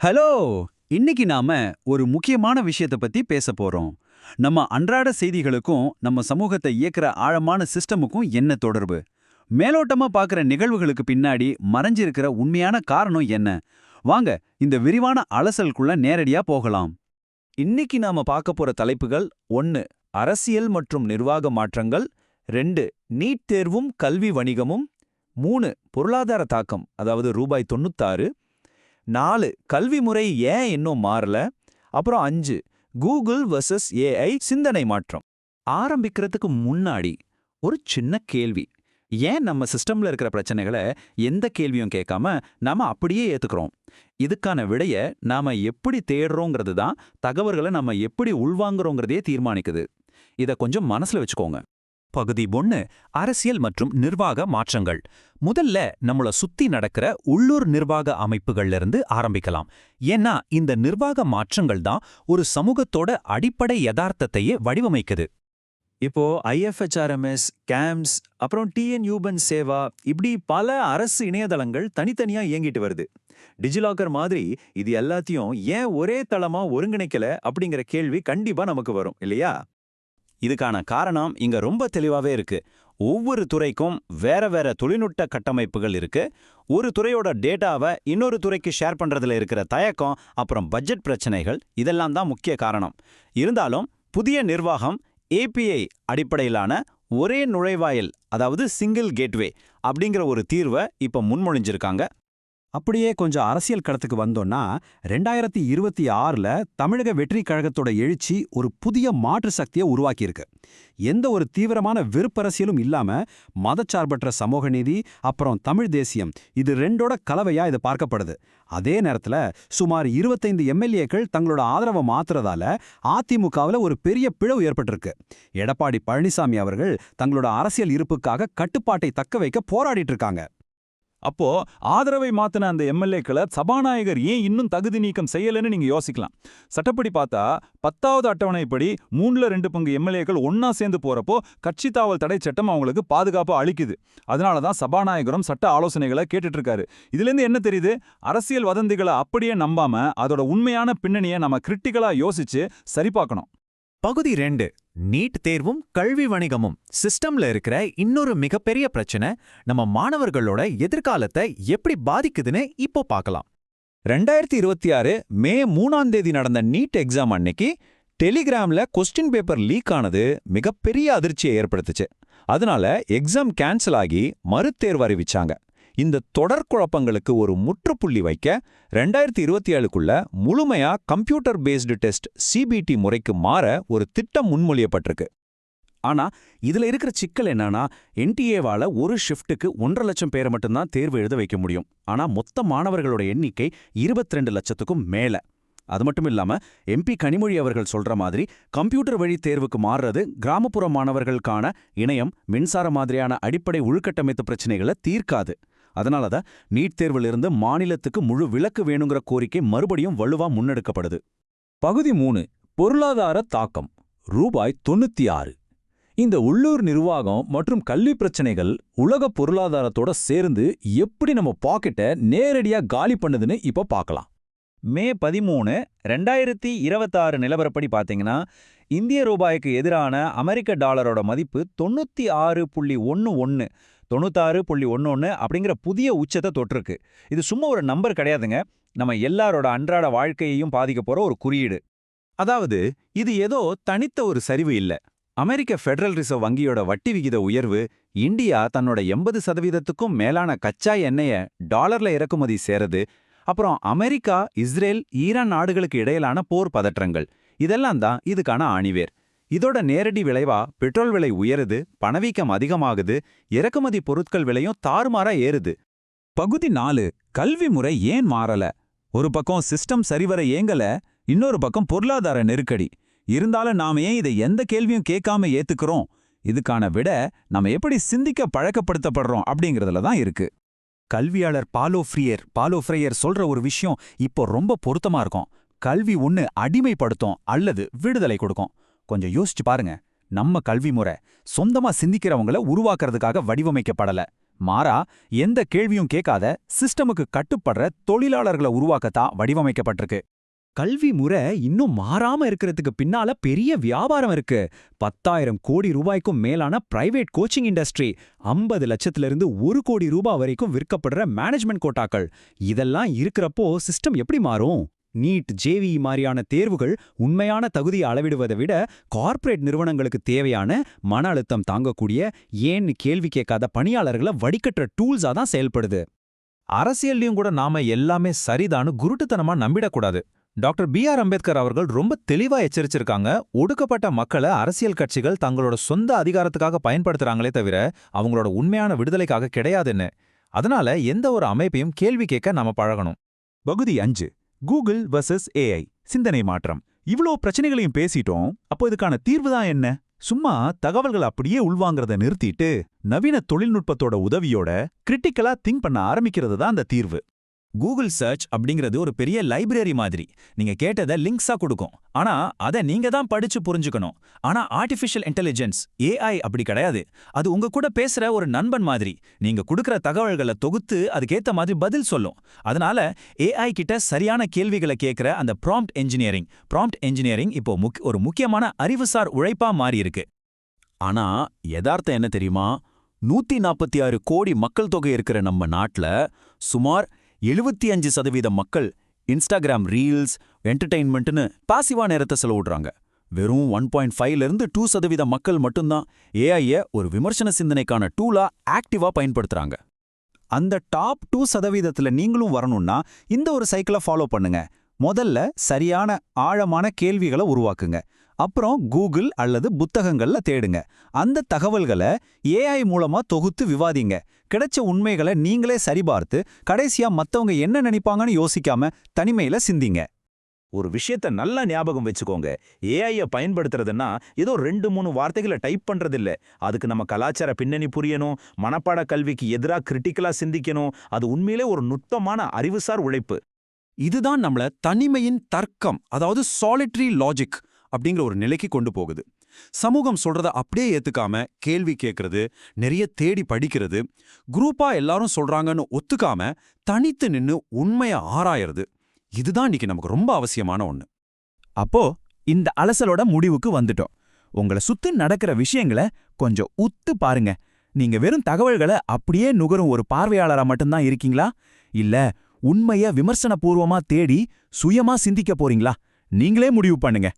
Hello! இன்னைக்கு நாம ஒரு முக்கியமான விஷயத்த பத்தி பேச போறோம். நம்ம அன்றாட செய்திகளுக்கும் நம்ம சமூகத்தை இயக்குற ஆழமான சிஸ்டமுக்கும் என்ன தொடர்பு? மேலோட்டமா பார்க்குற நிகழ்வுகளுக்கு பின்னாடி மறைஞ்சிருக்கிற உண்மையான காரணம் என்ன? வாங்க இந்த விரிவான அலசலுக்குள்ள நேரடியா போகலாம். இன்னைக்கு நாம பார்க்க போற தலைப்புகள் 1 அரசியல் மற்றும் நிர்வாக மாற்றங்கள், 2 நீட் தேர்வும் கல்வி வணிகமும், 3 பொருளாதார தாக்கம் அதாவது ரூபாய் 96, 4 கல்வி முறை ஏன் இன்னும் மாறல, அப்புறம் 5 கூகுள் வெர்சஸ் ஏஐ சிந்தனை மாற்றம். ஆரம்பிக்கிறதுக்கு முன்னாடி ஒரு சின்ன கேள்வி. ஏன் நம்ம சிஸ்டம்ல இருக்கிற பிரச்சனைகளை எந்த கேள்வியும் கேட்காம நாம அப்படியே ஏத்துக்கிறோம்? இதுக்கான விடைய நாம எப்படி தேடுறோங்கிறது தான் தகவல்களை நம்ம எப்படி உள்வாங்குறோங்கிறதே தீர்மானிக்குது. இத கொஞ்சம் மனசுல வச்சுக்கோங்க. பகுதி 1 அரசியல் மற்றும் நிர்வாக மாற்றங்கள். முதல்ல நம்மள சுத்தி நடக்கிற உள்ளூர் நிர்வாக அமைப்புகள்ல இருந்து ஆரம்பிக்கலாம். ஏன்னா இந்த நிர்வாக மாற்றங்கள் தான் ஒரு சமூகத்தோட அடிப்படை யதார்த்தத்தையே வடிவமைக்குது. இப்போ ஐஎஃப்ஹெச்ஆர்எம்எஸ், கேம்ஸ், அப்புறம் டிஎன்யூபன் சேவா இப்படி பல அரசு இணையதளங்கள் தனித்தனியா இயங்கிட்டு வருது. டிஜிலாக்கர் மாதிரி இது எல்லாத்தையும் ஏன் ஒரே தளமா ஒருங்கிணைக்கல அப்படிங்கிற கேள்வி கண்டிப்பா நமக்கு வரும் இல்லையா? இதுக்கான காரணம் இங்க ரொம்ப தெளிவாவே இருக்கு. ஒவ்வொரு துறைக்கும் வேற வேற தொழில்நுட்ப கட்டமைப்புகள் இருக்கு. ஒரு துறையோட டேட்டாவை இன்னொரு துறைக்கு ஷேர் பண்றதுல இருக்கிற தயக்கம், அப்புறம் பட்ஜெட் பிரச்சனைகள் இதெல்லாம் தான் முக்கிய காரணம். இருந்தாலும் புதிய நிர்வாகம் ஏபிஐ அடிப்படையிலான ஒரே நுழைவாயில், அதாவது சிங்கிள் கேட்வே அப்படிங்கிற ஒரு தீர்வை இப்ப முன்மொழிஞ்சிருக்காங்க. அப்படியே கொஞ்சம் அரசியல் களத்துக்கு வந்தோம்னா 2026ல தமிழக வெற்றிக் கழகத்தோட எழுச்சி ஒரு புதிய மாற்று சக்தியை உருவாக்கியிருக்கு. எந்த ஒரு தீவிரமான வெறுப்பரசியலும் இல்லாம மதச்சார்பற்ற சமூக நீதி அப்புறம் தமிழ் தேசியம் இது ரெண்டோட கலவையா இது பார்க்கப்படுது. அதே நேரத்துல சுமார் 25 எம்எல்ஏக்கள் தங்களோட ஆதரவை மாத்துறதால அதிமுகவில் ஒரு பெரிய பிளவு ஏற்பட்டிருக்கு. எடப்பாடி பழனிசாமி அவர்கள் தங்களோட அரசியல் இருப்புக்காக கட்டுப்பாட்டை தக்க வைக்க போராடிட்டு இருக்காங்க. அப்போ ஆதரவை மாத்தின அந்த எம்எல்ஏக்களை சபாநாயகர் ஏன் இன்னும் தகுதி நீக்கம் செய்யலன்னு நீங்க யோசிக்கலாம். சட்டப்படி பார்த்தா 10வது அட்டவணைப்படி 3/2 பங்கு எம்எல்ஏக்கள் ஒன்னா சேர்ந்து போறப்போ கட்சி தாவல் தடை சட்டம் அவங்களுக்கு பாதுகாப்பு அளிக்குது. அதனாலதான் சபாநாயகரும் சட்ட ஆலோசனைகளை கேட்டுட்டு இருக்காரு. இதுல இருந்து என்ன தெரியுது? அரசியல் வதந்திகளை அப்படியே நம்பாம அதோட உண்மையான பின்னணியை நம்ம கிரிட்டிக்கலா யோசிச்சு சரிபார்க்கணும். பகுதி 2 நீட் தேர்வும் கல்வி வணிகமும். சிஸ்டம்ல இருக்கிற இன்னொரு மிகப்பெரிய பிரச்சனை நம்ம மாணவர்களோட எதிர்காலத்தை எப்படி பாதிக்குதுன்னு இப்போ பார்க்கலாம். 2026 மே 3ஆம் தேதி நடந்த நீட் எக்ஸாம் அன்னைக்கு டெலிகிராம்ல கொஸ்டின் பேப்பர் லீக் ஆனது மிகப்பெரிய அதிர்ச்சியை ஏற்படுத்துச்சு. அதனால எக்ஸாம் கேன்சல் ஆகி மறுதேர்வு அறிவிச்சாங்க. இந்த தொடர் குழப்பங்களுக்கு ஒரு முற்றுப்புள்ளி வைக்க 2027க்குள்ள முழுமையா கம்ப்யூட்டர் பேஸ்டு டெஸ்ட் சிபிடி முறைக்கு மாற ஒரு திட்டம் முன்மொழியப்பட்டிருக்கு. ஆனா இதுல இருக்கிற சிக்கல் என்னன்னா, என்டிஏவால ஒரு ஷிஃப்ட்டுக்கு 1.5 லட்சம் பேரை மட்டும்தான் தேர்வு எழுத வைக்க முடியும். ஆனா மொத்த மாணவர்களோட எண்ணிக்கை 22 லட்சத்துக்கும் மேல. அது மட்டும் இல்லாம எம்பி கனிமொழி அவர்கள் சொல்ற மாதிரி கம்ப்யூட்டர் வழி தேர்வுக்கு மாறுறது கிராமப்புற மாணவர்களுக்கான இணையம், மின்சார மாதிரியான அடிப்படை உள்கட்டமைப்பு பிரச்சனைகளை தீர்க்காது. அதனாலதான் நீட் தேர்விலிருந்து மாநிலத்துக்கு முழு விலக்கு வேணுங்கிற கோரிக்கை மறுபடியும் வலுவா முன்னெடுக்கப்படுது. பகுதி 3 பொருளாதார தாக்கம். ரூபாய் 96. இந்த உள்ளூர் நிர்வாகம் மற்றும் கல்வி பிரச்சனைகள் உலக பொருளாதாரத்தோட சேர்ந்து எப்படி நம்ம பாக்கெட்டை நேரடியா காலி பண்ணுதுன்னு இப்ப பார்க்கலாம். மே 13, 2026 நிலவரப்படி பார்த்தீங்கன்னா இந்திய ரூபாய்க்கு எதிரான அமெரிக்க டாலரோட மதிப்பு 96.11 96.11 அப்படிங்கிற புதிய உச்சத்தை தொட்டிருக்கு. இது சும்மா ஒரு நம்பர் கிடையாதுங்க. நம்ம எல்லாரோட அன்றாட வாழ்க்கையையும் பாதிக்க போற ஒரு குறியீடு. அதாவது இது ஏதோ தனித்த ஒரு சரிவு இல்ல. அமெரிக்க ஃபெடரல் ரிசர்வ் வங்கியோட வட்டி விகித உயர்வு, இந்தியா தன்னோட 80%க்கும் மேலான கச்சா எண்ணெய டாலர்ல இறக்குமதி சேருது, அப்புறம் அமெரிக்கா, இஸ்ரேல், ஈரான் நாடுகளுக்கு இடையிலான போர் பதற்றங்கள் இதெல்லாம் தான் இதுக்கான ஆணிவேர். இதோட நேரடி விளைவா பெட்ரோல் விலை உயருது, பணவீக்கம் அதிகமாகுது, இறக்குமதி பொருட்கள் விலையும் தாறுமாறா ஏறுது. பகுதி 4 கல்வி முறை ஏன் மாறல. ஒரு பக்கம் சிஸ்டம் சரிவர ஏங்கல, இன்னொரு பக்கம் பொருளாதார நெருக்கடி. இருந்தாலும் நாம ஏன் இதை எந்த கேள்வியும் கேட்காம ஏத்துக்கிறோம்? இதுக்கான விட நம்ம எப்படி சிந்திக்க பழக்கப்படுத்தப்படுறோம் அப்படிங்கிறதுல தான் இருக்கு. கல்வியாளர் பாலோ ஃப்ரையர் சொல்ற ஒரு விஷயம் இப்போ ரொம்ப பொருத்தமா இருக்கும். கல்வி ஒண்ணு அடிமைப்படுத்தும் அல்லது விடுதலை கொடுக்கும். கொஞ்சம் யோசிச்சு பாருங்க. நம்ம கல்வி முறை சொந்தமா சிந்திக்கிறவங்கள உருவாக்குறதுக்காக வடிவமைக்கப்படல. மாறா எந்த கேள்வியும் கேட்காத சிஸ்டமுக்கு கட்டுப்படுற தொழிலாளர்களை உருவாக்கத்தான் வடிவமைக்கப்பட்டிருக்கு. கல்வி முறை இன்னும் மாறாம இருக்கிறதுக்கு பின்னால பெரிய வியாபாரம் இருக்கு. 10,000 கோடி ரூபாய்க்கும் மேலான பிரைவேட் கோச்சிங் இண்டஸ்ட்ரி, 50 லட்சத்திலிருந்து 1 கோடி ரூபாய் வரைக்கும் விற்கப்படுற மேனேஜ்மெண்ட் கோட்டாக்கள், இதெல்லாம் இருக்கிறப்போ சிஸ்டம் எப்படி மாறும்? நீட், ஜேவிஇ மாதிரியான தேர்வுகள் உண்மையான தகுதியை அளவிடுவதை விட கார்ப்பரேட் நிறுவனங்களுக்கு தேவையான மன அழுத்தம் தாங்கக்கூடிய, ஏன்னு கேள்வி கேட்காத பணியாளர்களை வடிகட்டுற டூல்ஸா தான் செயல்படுது. அரசியல்லையும் கூட நாம எல்லாமே சரிதான்னு குருட்டுத்தனமா நம்பிடக்கூடாது. Doctor B.R. அம்பேத்கர் அவர்கள் ரொம்ப தெளிவா எச்சரிச்சிருக்காங்க. ஒடுக்கப்பட்ட மக்களை அரசியல் கட்சிகள் தங்களோட சொந்த அதிகாரத்துக்காக பயன்படுத்துறாங்களே தவிர அவங்களோட உண்மையான விடுதலைக்காக கிடையாதுன்னு. அதனால எந்த ஒரு அமைப்பையும் கேள்வி கேட்க நாம பழகணும். பகுதி 5 கூகுள் vs AI சிந்தனை மாற்றம். இவ்ளோ பிரச்சனைகளையும் பேசிட்டோம். அப்போ இதுக்கான தீர்வு தான் என்ன? சும்மா தகவல்கள் அப்படியே உள்வாங்கிறத நிறுத்திட்டு நவீன தொழில்நுட்பத்தோட உதவியோட கிரிட்டிக்கலா திங்க் பண்ண ஆரம்பிக்கிறது தான் அந்த தீர்வு. கூகுள் சர்ச் அப்படிங்கிறது ஒரு பெரிய லைப்ரரி மாதிரி. நீங்க கேட்டதை லிங்க்ஸா கொடுக்கும். ஆனா அதை நீங்க தான் படிச்சு புரிஞ்சுக்கணும். ஆனா ஆர்டிஃபிஷியல் இன்டெலிஜென்ஸ் AI அப்படி கிடையாது. அது உங்க கூட பேசுற ஒரு நண்பன் மாதிரி. நீங்க கொடுக்கிற தகவல்களை தொகுத்து அதுக்கேத்த மாதிரி பதில் சொல்லும். அதனால AI கிட்ட சரியான கேள்விகளை கேட்கிற அந்த ப்ராம்ப்ட் என்ஜினியரிங் இப்போ ஒரு முக்கியமான அறிவுசார் உழைப்பா மாறி இருக்கு. ஆனா யதார்த்தம் என்ன தெரியுமா? 146 கோடி மக்கள் தொகை இருக்கிற நம்ம நாட்டுல சுமார் 75% மக்கள் இன்ஸ்டாகிராம் ரீல்ஸ், என்டர்டெயின்மெண்ட்னு பாசிவா நேரத்தை செலவிடுறாங்க. வெறும் 1.5லேருந்து 2% மக்கள் மட்டும்தான் ஏஐய ஒரு விமர்சன சிந்தனைக்கான டூலா ஆக்டிவா பயன்படுத்துறாங்க. அந்த டாப் 2% நீங்களும் வரணும்னா இந்த ஒரு சைக்கிளை ஃபாலோ பண்ணுங்க. முதல்ல சரியான ஆழமான கேள்விகளை உருவாக்குங்க. அப்புறம் கூகுள் அல்லது புத்தகங்கள்ல தேடுங்க. அந்த தகவல்களை AI மூலமா தொகுத்து விவாதிங்க. கிடைச்ச உண்மைகளை நீங்களே சரிபார்த்து கடைசியா மத்தவங்க என்ன நினைப்பாங்கன்னு யோசிக்காம தனிமையில சிந்திங்க. ஒரு விஷயத்த நல்லா ஞாபகம் வச்சுக்கோங்க. ஏஐய பயன்படுத்துறதுன்னா ஏதோ 2-3 வார்த்தைகளை டைப் பண்றதில்ல. அதுக்கு நம்ம கலாச்சார பின்னணி புரியணும், மனப்பாட கல்விக்கு எதிராக கிரிட்டிக்கலா சிந்திக்கணும். அது உண்மையிலே ஒரு நுட்பமான அறிவுசார் உழைப்பு. இதுதான் நம்மள தனிமையின் தர்க்கம், அதாவது சாலிட்டரி லாஜிக் அப்படிங்கிற ஒரு நிலைக்கு கொண்டு போகுது. சமூகம் சொல்றத அப்படியே ஏத்துக்காம கேள்வி கேட்கறது, நிறைய தேடி படிக்கிறது, குரூப்பா எல்லாரும் சொல்றாங்கன்னு ஒத்துக்காம தனித்து நின்னு உண்மையை ஆராயறது, இதுதான் இன்னைக்கு நமக்கு ரொம்ப அவசியமான ஒண்ணு. அப்போ இந்த அலசலோட முடிவுக்கு வந்துட்டோம். உங்களை சுத்தி நடக்கிற விஷயங்களை கொஞ்சம் உத்து பாருங்க. நீங்க வெறும் தகவல்களை அப்படியே நுகரும் ஒரு பார்வையாளரா மட்டும்தான் இருக்கீங்களா? இல்ல உண்மைய விமர்சனபூர்வமா தேடி சுயமா சிந்திக்க போறீங்களா? நீங்களே முடிவு பண்ணுங்க.